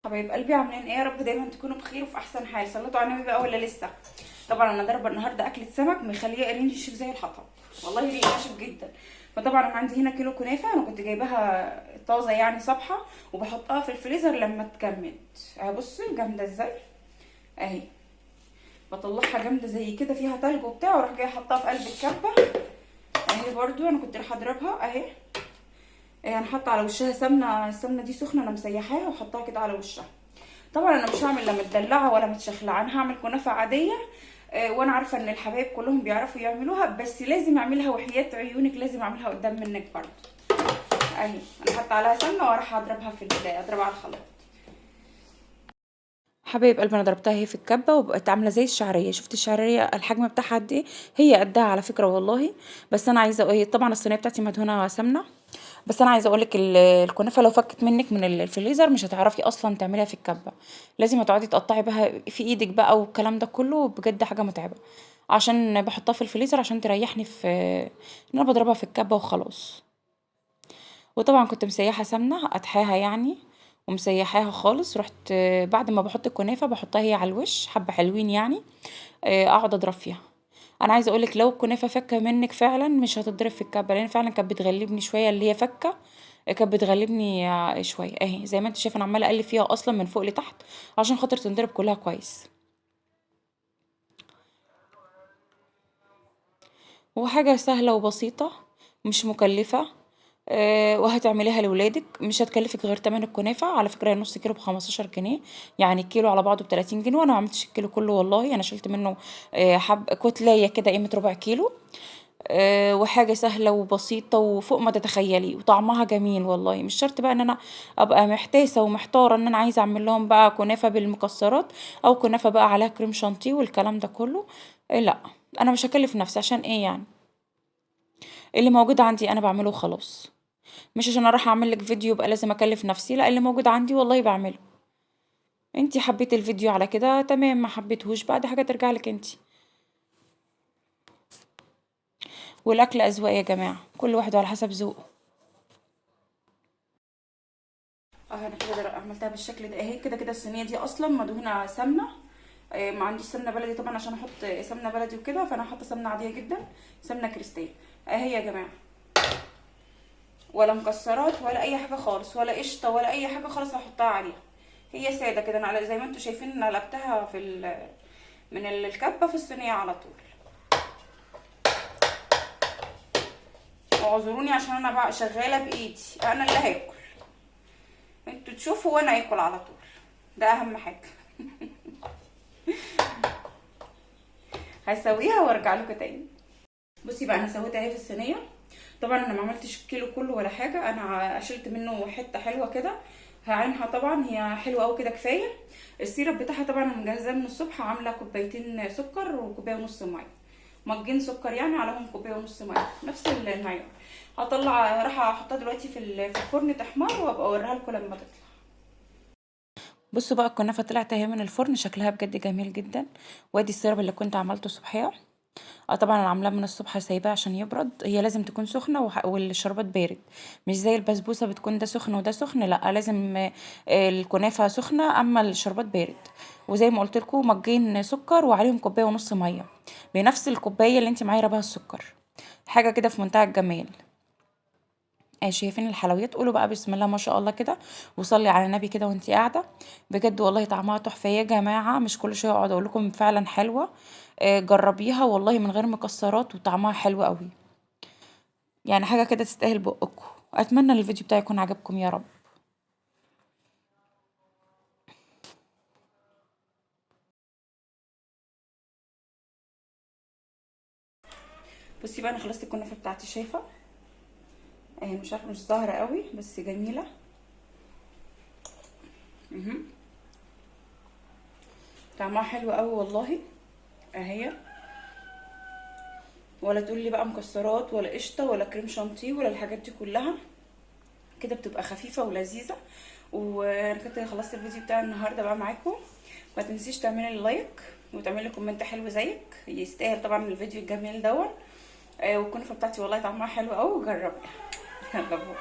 حبايب قلبي عاملين ايه؟ يا رب دايما تكونوا بخير وفي احسن حال. صليتوا على النبي بقى ولا لسه؟ طبعا انا ضاربه النهارده اكله سمك مخليه قرنشف زي الحطب، والله ناشف جدا. فطبعا انا عندي هنا كيلو كنافه، انا كنت جايباها طازه يعني صبحه، وبحطها في الفريزر لما تكمل. اهي بصي جامده ازاي اهي. بطلعها جامده زي كده فيها تلج وبتاع، واروح جايه احطها في قلب الكبه اهي. برضو انا كنت رايحه اضربها اهي. انا حاطه على وشها سمنه، السمنه دي سخنه انا مسيحاها وحطها كده على وشها. طبعا انا مش هعمل لا مدلعه ولا متشخلعه، انا هعمل كنافه عاديه. وانا عارفه ان الحبايب كلهم بيعرفوا يعملوها، بس لازم اعملها وحياه عيونك لازم اعملها قدام منك برضه اهي. انا حاطه عليها سمنه وراح اضربها اضربها على الخلاط. حبايب قلبي انا ضربتها هي في الكبه وبقت عامله زي الشعريه. شفت الشعريه الحجم بتاعها قد ايه؟ هي قدها على فكره والله. بس انا عايزه ايه، طبعا الصينيه بتاعتي مدهونه سمنه. بس انا عايزه اقولك الكنافه لو فكت منك من الفريزر مش هتعرفي اصلا تعمليها في الكبه. لازم تقعدي تقطعي بها في ايدك بقى، والكلام ده كله بجد حاجه متعبه. عشان بحطها في الفريزر عشان تريحني في ان انا بضربها في الكبه وخلاص. وطبعا كنت مسيحه سمنه اتحاها يعني، ومسيحاها خالص. رحت بعد ما بحط الكنافه بحطها هي على الوش حبه حلوين يعني. اقعد اضرب فيها. انا عايزه اقولك لو الكنافه فكه منك فعلا مش هتضرب في الكبه، لان فعلا كانت بتغلبني شويه اللي هي فكه. كانت بتغلبني شويه اهي. زي ما انت شايفه انا عماله اقلب فيها اصلا من فوق لتحت عشان خاطر تنضرب كلها كويس. وحاجه سهله وبسيطه، مش مكلفه. وهتعمليها لولادك مش هتكلفك غير تمن الكنافه. على فكره نص كيلو ب15 جنيه، يعني الكيلو على بعضه ب30 جنيه. وانا ما عملتش الكيلو كله والله، انا شلت منه حب كتلايه كده قيمه ربع كيلو. وحاجة سهلة وبسيطة وفوق ما تتخيلي، وطعمها جميل والله. مش شرط بقى ان انا ابقى محتاسة ومحتارة ان انا عايزة اعمل لهم بقى كنافة بالمكسرات او كنافة بقى عليها كريم شانتيه والكلام ده كله. لا، انا مش هكلف نفسي عشان ايه يعني. اللي موجود عندي انا بعمله خلاص. مش عشان اروح اعمل لك فيديو يبقى لازم اكلف نفسي، لا اللي موجود عندي والله بعمله. انتي حبيتي الفيديو على كده تمام، ما حبيتهوش بقى دي حاجة ترجع لك انتي. والاكل اذواق يا جماعة، كل واحد على حسب ذوقه. انا كده عملتها بالشكل ده اهي. كده كده الصينيه دي اصلا مدهونه سمنه. ما عنديش سمنه بلدي طبعا عشان احط سمنه بلدي وكده، فانا حاطه سمنه عاديه جدا، سمنه كريستال اهي يا جماعه. ولا مكسرات ولا اي حاجه خالص، ولا قشطه ولا اي حاجه خالص هحطها عليها. هي ساده كده. انا زي ما انتم شايفين انا قلبتها من الكبه في الصينيه على طول. اعذروني عشان انا بقى شغاله بايدي، انا اللي هاكل، انتوا تشوفوا وانا اكل على طول، ده اهم حاجه. هسويها وارجع لكم تاني. بصي بقى انا سويتها اهي في الصينيه. طبعا انا ما عملتش الكيلو كله ولا حاجه، انا شلت منه حته حلوه كده. هعينها طبعا، هي حلوه قوي كده كفايه. السيرب بتاعها طبعا انا مجهزاه من الصبح، عامله كوبايتين سكر وكوبايه ونص ميه. مجين سكر يعني عليهم كوبايه ونص ميه، نفس المعيار. هطلع راح احطها دلوقتي في الفرن تحمر، وابقى اوريها لكم لما تطلع. بصوا بقى الكنافه طلعت اهي من الفرن، شكلها بجد جميل جدا. وادي السيرب اللي كنت عملته صبحيه. طبعا انا عاملاه من الصبح سايباه عشان يبرد. هي لازم تكون سخنه والشربات بارد، مش زي البسبوسه بتكون ده سخن وده سخن، لا لازم الكنافه سخنه اما الشربات بارد. وزي ما قلت لكم مجين سكر وعليهم كوبايه ونص ميه، بنفس الكوبايه اللي انت معايره بها السكر. حاجه كده في منتهى الجمال. شايفين الحلويات؟ قولوا بقى بسم الله ما شاء الله كده، وصلي على النبي كده وانتي قاعده. بجد والله طعمها تحفه يا جماعه، مش كل شويه اقعد اقول لكم فعلا حلوه. جربيها والله من غير مكسرات وطعمها حلو قوي. يعني حاجه كده تستاهل بقكم. اتمنى الفيديو بتاعي يكون عجبكم يا رب. بصي بقى انا خلصت الكنافه بتاعتي، شايفه اهي؟ مش عارفه، مش ظاهره قوي بس جميله. طعمها حلو قوي والله اهي. ولا تقول لي بقى مكسرات ولا قشطه ولا كريم شانتيه ولا الحاجات دي كلها، كده بتبقى خفيفه ولذيذه. وانا كده خلصت الفيديو بتاع النهارده بقى معاكم. ما تنسيش تعملي لايك وتعملي كومنت حلو زيك، يستاهل طبعا الفيديو الجميل دون. والكنافه بتاعتي والله طعمها حلو قوي، جربي. يلا باي.